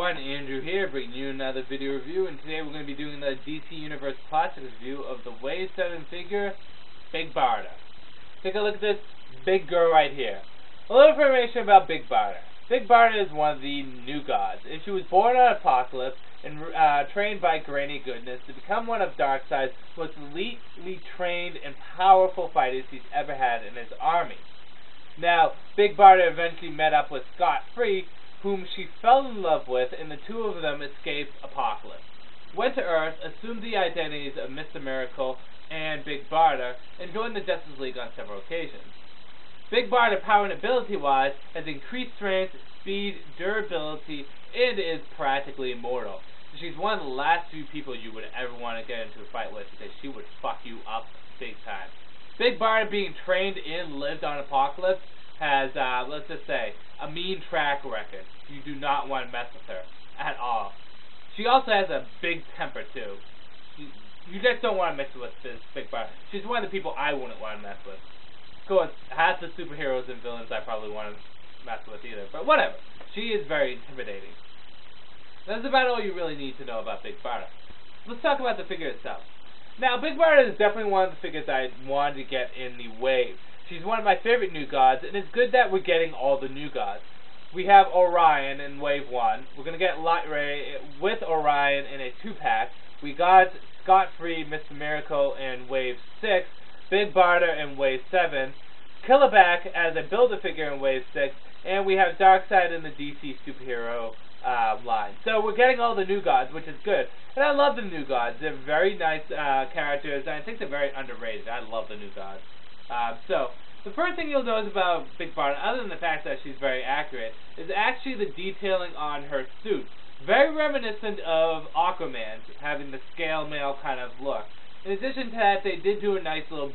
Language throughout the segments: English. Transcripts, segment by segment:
everyone, Andrew here, bringing you another video review, and today we're going to be doing the DC Universe Classics review of the Wave 7 figure, Big Barda. Take a look at this big girl right here. A little information about Big Barda. Big Barda is one of the new gods, and she was born on Apocalypse and trained by Granny Goodness to become one of Darkseid's most elitely trained and powerful fighters he's ever had in his army. Now, Big Barda eventually met up with Scott Free, whom she fell in love with, and the two of them escaped Apocalypse, went to Earth, assumed the identities of Mr. Miracle and Big Barda, and joined the Justice League on several occasions. Big Barda, power and ability-wise, has increased strength, speed, durability, and is practically immortal. She's one of the last few people you would ever want to get into a fight with, because she would fuck you up big time. Big Barda, being trained and lived on Apocalypse, has, let's just say, a mean track record. You do not want to mess with her at all. She also has a big temper, too. You just don't want to mess with this Big Barda. She's one of the people I wouldn't want to mess with. Of course, half the superheroes and villains I probably want to mess with either. But whatever. She is very intimidating. That's about all you really need to know about Big Barda. Let's talk about the figure itself. Now, Big Barda is definitely one of the figures I wanted to get in the wave. She's one of my favorite new gods, and it's good that we're getting all the new gods. We have Orion in Wave 1. We're going to get Light Ray with Orion in a 2-pack. We got Scott Free, Mr. Miracle in Wave 6. Big Barda in Wave 7. Killerback as a Build-A-Figure in Wave 6. And we have Darkseid in the DC superhero line. So we're getting all the new gods, which is good. And I love the new gods. They're very nice characters, and I think they're very underrated. I love the new gods. So, the first thing you'll notice about Big Barda, other than the fact that she's very accurate, is actually the detailing on her suit. Very reminiscent of Aquaman's, having the scale mail kind of look. In addition to that, they did do a nice little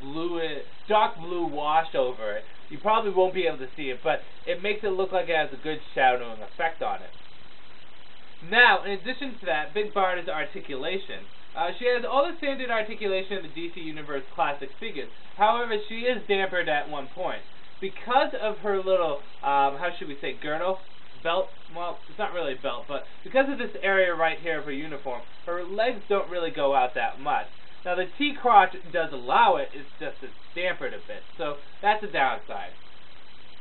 dark blue wash over it. You probably won't be able to see it, but it makes it look like it has a good shadowing effect on it. Now, in addition to that, Big Barda's articulation. She has all the standard articulation of the DC Universe Classic figures. However, she is dampered at one point. Because of her little, how should we say, girdle? Belt? Well, it's not really a belt, but because of this area right here of her uniform, her legs don't really go out that much. Now, the T-crotch does allow it, it's just it's dampered a bit, so that's a downside.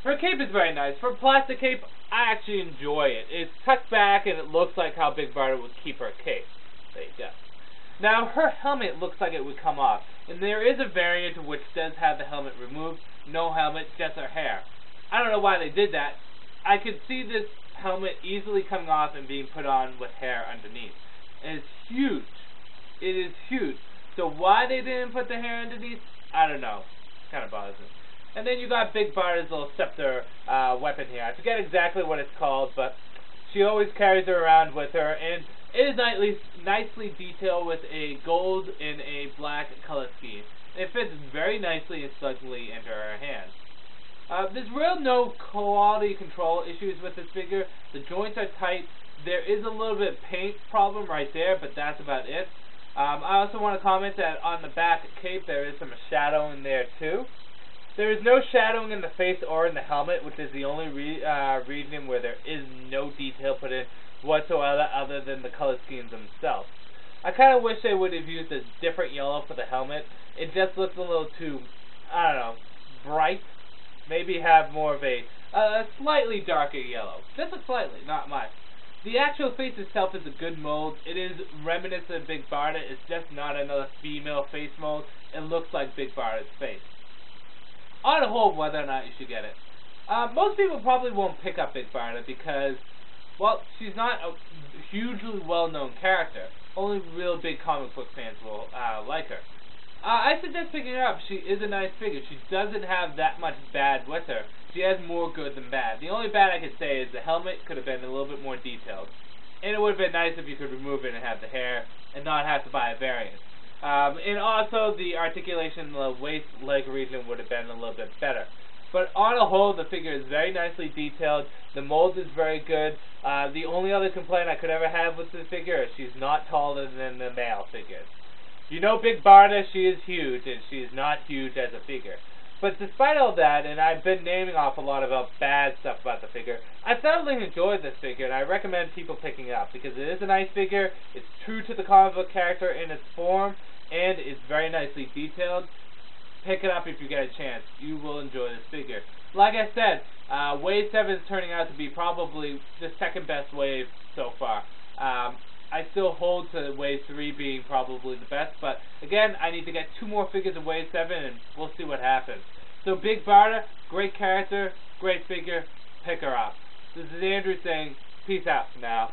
Her cape is very nice. For a plastic cape, I actually enjoy it. It's tucked back, and it looks like how Big Barda would keep her cape. There you go. Now, her helmet looks like it would come off, and there is a variant which does have the helmet removed. No helmet, just her hair. I don't know why they did that. I could see this helmet easily coming off and being put on with hair underneath. And it's huge. It is huge. So why they didn't put the hair underneath, I don't know. Kind of bothers me. And then you got Big Barda's little scepter weapon here. I forget exactly what it's called, but she always carries her around with her, and it is nicely detailed with a gold and a black color scheme. It fits very nicely and snugly into her hand. There's real no quality control issues with this figure. The joints are tight. There is a little bit of paint problem right there, but that's about it. I also want to comment that on the back cape there is some shadowing there too. There is no shadowing in the face or in the helmet, which is the only region where there is no detail put in whatsoever other than the color schemes themselves. I kind of wish they would have used a different yellow for the helmet. It just looks a little too, I don't know, bright. Maybe have more of a slightly darker yellow. Just a slightly, not much. The actual face itself is a good mold. It is reminiscent of Big Barda. It's just not another female face mold. It looks like Big Barda's face. On the whole, whether or not you should get it. Most people probably won't pick up Big Barda because, well, she's not a hugely well-known character. Only real big comic book fans will like her. I suggest picking her up. She is a nice figure. She doesn't have that much bad with her. She has more good than bad. The only bad I could say is the helmet could have been a little bit more detailed. And it would have been nice if you could remove it and have the hair and not have to buy a variant. And also the articulation in the waist leg region would have been a little bit better. But on a whole, the figure is very nicely detailed. The mold is very good. The only other complaint I could ever have with the figure is she's not taller than the male figures. You know Big Barda, she is huge, and she is not huge as a figure. But despite all that, and I've been naming off a lot of bad stuff about the figure, I thoroughly enjoyed this figure, and I recommend people picking it up, because it is a nice figure, it's true to the comic book character in its form, and it's very nicely detailed. Pick it up if you get a chance. You will enjoy this figure. Like I said, Wave 7 is turning out to be probably the second best wave so far. I still hold to Wave 3 being probably the best, but again, I need to get 2 more figures of Wave 7, and we'll see what happens. So Big Barda, great character, great figure, pick her up. This is Andrew saying, peace out for now.